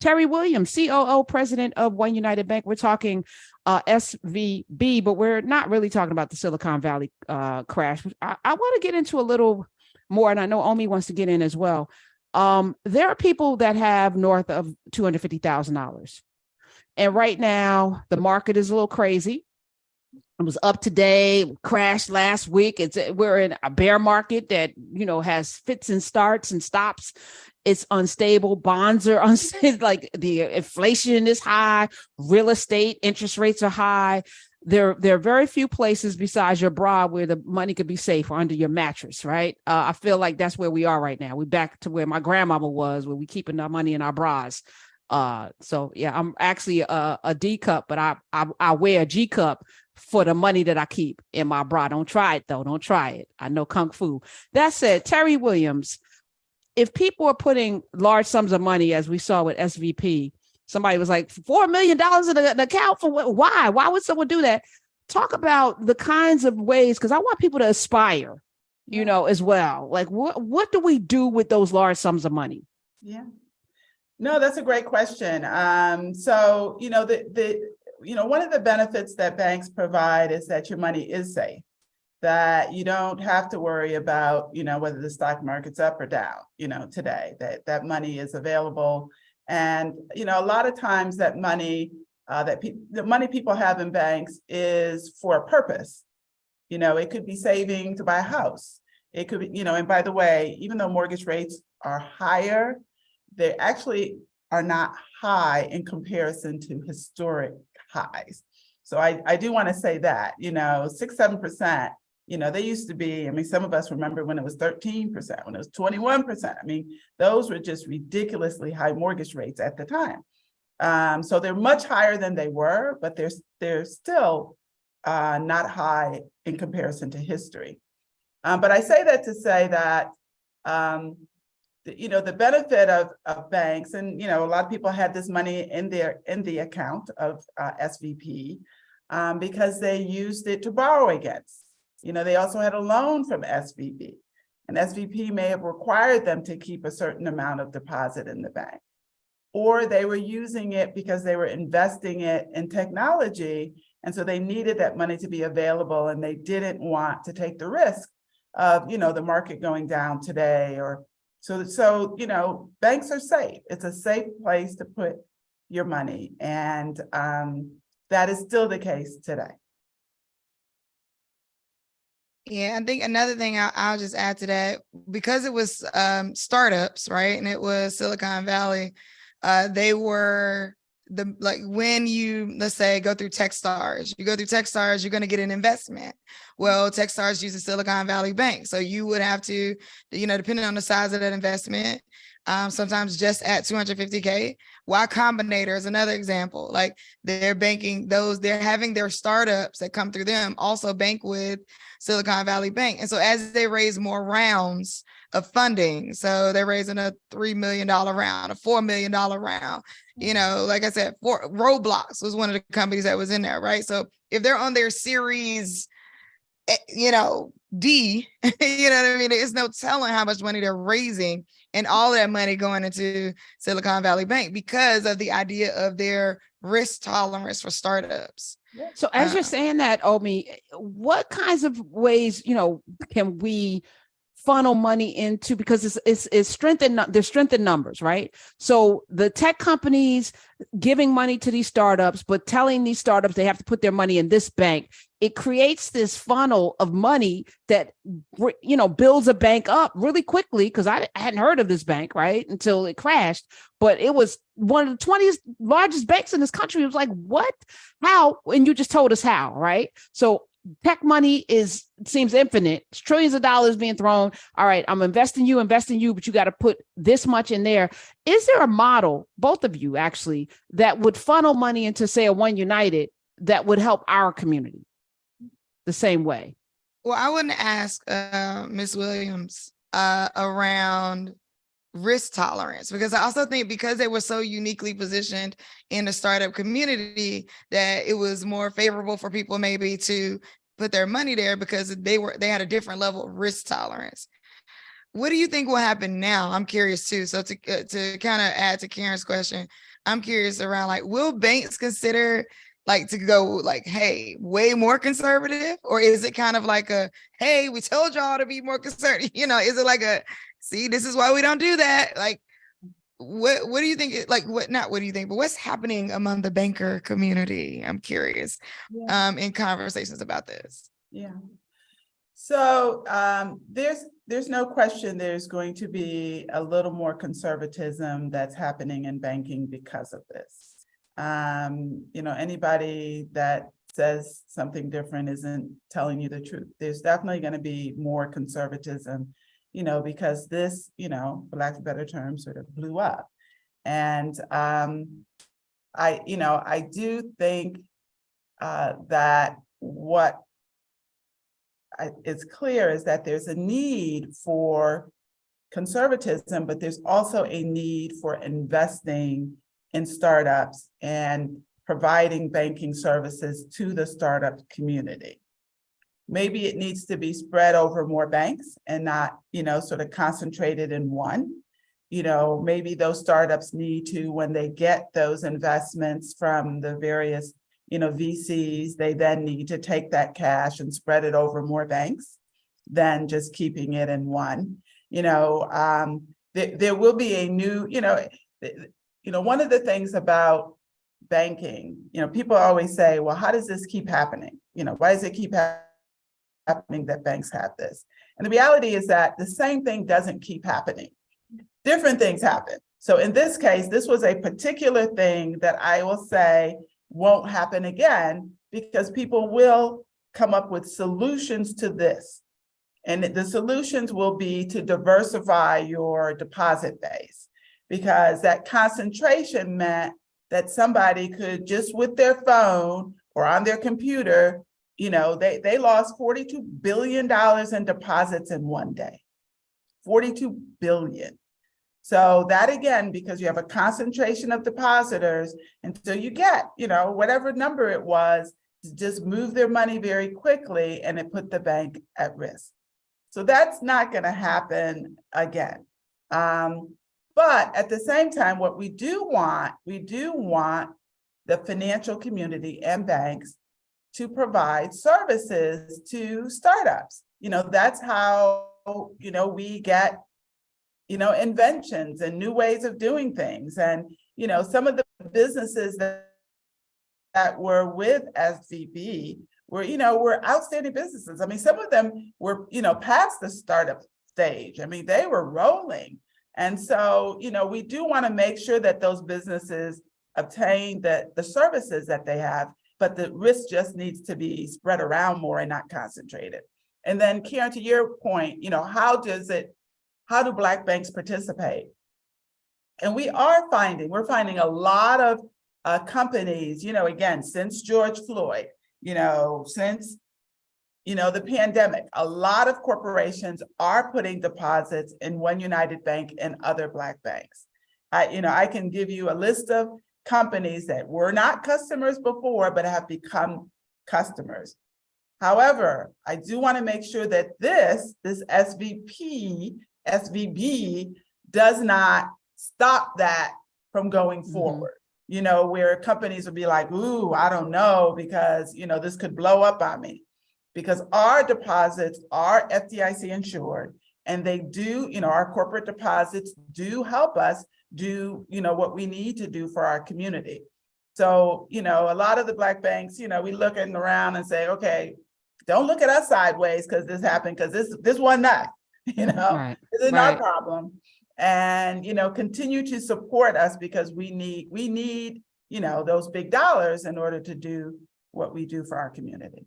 Teri Williams, COO, president of One United Bank. We're talking SVB, but we're not really talking about the Silicon Valley crash. I want to get into a little more, and I know Omi wants to get in as well. There are people that have north of $250,000. And right now, the market is a little crazy. It was up today, crashed last week. We're in a bear market that, has fits and starts and stops. It's unstable. Bonds are unstable. Like the inflation is high. Real estate interest rates are high. There are very few places besides your bra where the money could be safe or under your mattress, right? I feel like that's where we are right now. We're back to where my grandmama was, where we keeping our money in our bras. So yeah, I'm actually a D cup, but I wear a G cup for the money that I keep in my bra. Don't try it though. Don't try it. I know Kung Fu. That said, Teri Williams, if people are putting large sums of money, as we saw with SVP, somebody was like $4 million in an account for what? Why would someone do that? Talk about the kinds of ways, because I want people to aspire, as well. Like what do we do with those large sums of money? Yeah. No, that's a great question. So, one of the benefits that banks provide is that your money is safe, that you don't have to worry about, whether the stock market's up or down, today, that money is available. And, a lot of times that money, the money people have in banks is for a purpose. It could be saving to buy a house. It could be, and by the way, even though mortgage rates are higher, they actually are not high in comparison to historic highs. So I do want to say that, 6-7%, they used to be, some of us remember when it was 13%, when it was 21%. Those were just ridiculously high mortgage rates at the time. So they're much higher than they were, but they're still not high in comparison to history. But I say that to say that, the benefit of banks, and a lot of people had this money in the account of SVP because they used it to borrow against. They also had a loan from SVB, and SVP may have required them to keep a certain amount of deposit in the bank, or they were using it because they were investing it in technology, and so they needed that money to be available, and they didn't want to take the risk of the market going down today or. So, banks are safe. It's a safe place to put your money. And that is still the case today. Yeah, I think another thing I'll just add to that, because it was startups, right? And it was Silicon Valley. They were when you, let's say, go through Techstars, you're going to get an investment. Well, Techstars uses Silicon Valley Bank. So you would have to, depending on the size of that investment, sometimes just at $250K. Y Combinator is another example. Like they're having their startups that come through them also bank with Silicon Valley Bank. And so as they raise more rounds of funding, so they're raising a $3 million round, a $4 million round, like I said, Roblox was one of the companies that was in there, right? So if they're on their series, D, you know what I mean? There's no telling how much money they're raising, and all that money going into Silicon Valley Bank because of the idea of their risk tolerance for startups. So as you're saying that, Omi, what kinds of ways, can we funnel money into, because it's strengthened, there's strength in numbers, right? So the tech companies giving money to these startups, but telling these startups they have to put their money in this bank, it creates this funnel of money that, builds a bank up really quickly, because I hadn't heard of this bank, right, until it crashed. But it was one of the 20 largest banks in this country. It was like, what? How? And you just told us how, right? So tech money seems infinite. It's trillions of dollars being thrown. All right, I'm investing you, but you got to put this much in there. Is there a model, both of you actually, that would funnel money into, say, a One United that would help our community the same way? Well, I wouldn't ask Ms. Williams around risk tolerance, because I also think because they were so uniquely positioned in the startup community that it was more favorable for people maybe to put their money there because they had a different level of risk tolerance. What do you think will happen now? I'm curious too. So to kind of add to Karen's question, I'm curious around like, will banks consider like to go like, hey, way more conservative? Or is it kind of like a, hey, we told y'all to be more conservative? You know, is it like a, see, this is why we don't do that? Like, what do you think? Like, what do you think, but what's happening among the banker community? I'm curious, in conversations about this. Yeah. So there's no question there's going to be a little more conservatism that's happening in banking because of this. Anybody that says something different isn't telling you the truth. There's definitely going to be more conservatism, because this, for lack of better terms, sort of blew up. And I do think that what it's clear is that there's a need for conservatism, but there's also a need for investing in startups and providing banking services to the startup community. Maybe it needs to be spread over more banks and not, sort of concentrated in one. Maybe those startups need to, when they get those investments from the various VCs, they then need to take that cash and spread it over more banks than just keeping it in one. There will be a new, one of the things about banking, people always say, well, how does this keep happening? Why does it keep happening that banks have this? And the reality is that the same thing doesn't keep happening. Different things happen. So in this case, this was a particular thing that I will say won't happen again, because people will come up with solutions to this. And the solutions will be to diversify your deposit base, because that concentration meant that somebody could just with their phone or on their computer, they lost $42 billion in deposits in one day. 42 billion. So that again, because you have a concentration of depositors, and so you get, whatever number it was, to just move their money very quickly, and it put the bank at risk. So that's not going to happen again. But at the same time, what we do want the financial community and banks to provide services to startups. That's how, we get inventions and new ways of doing things. And, some of the businesses that were with SVB were outstanding businesses. I mean, some of them were, past the startup stage. I mean, they were rolling. And so, we do want to make sure that those businesses obtain the services that they have, but the risk just needs to be spread around more and not concentrated. And then, Karen, to your point, how do Black banks participate? And we're finding a lot of companies, again, since George Floyd, since, the pandemic, a lot of corporations are putting deposits in One United Bank and other Black banks. I can give you a list of companies that were not customers before, but have become customers. However, I do want to make sure that this SVB does not stop that from going forward. Where companies would be like, ooh, I don't know, because, this could blow up on me. Because our deposits are FDIC insured, and they do, our corporate deposits do help us do, what we need to do for our community. So, a lot of the Black banks, we looking around and say, okay, don't look at us sideways because this happened, because this wasn't us, Right. This is our problem. And, continue to support us, because we need, those big dollars in order to do what we do for our community.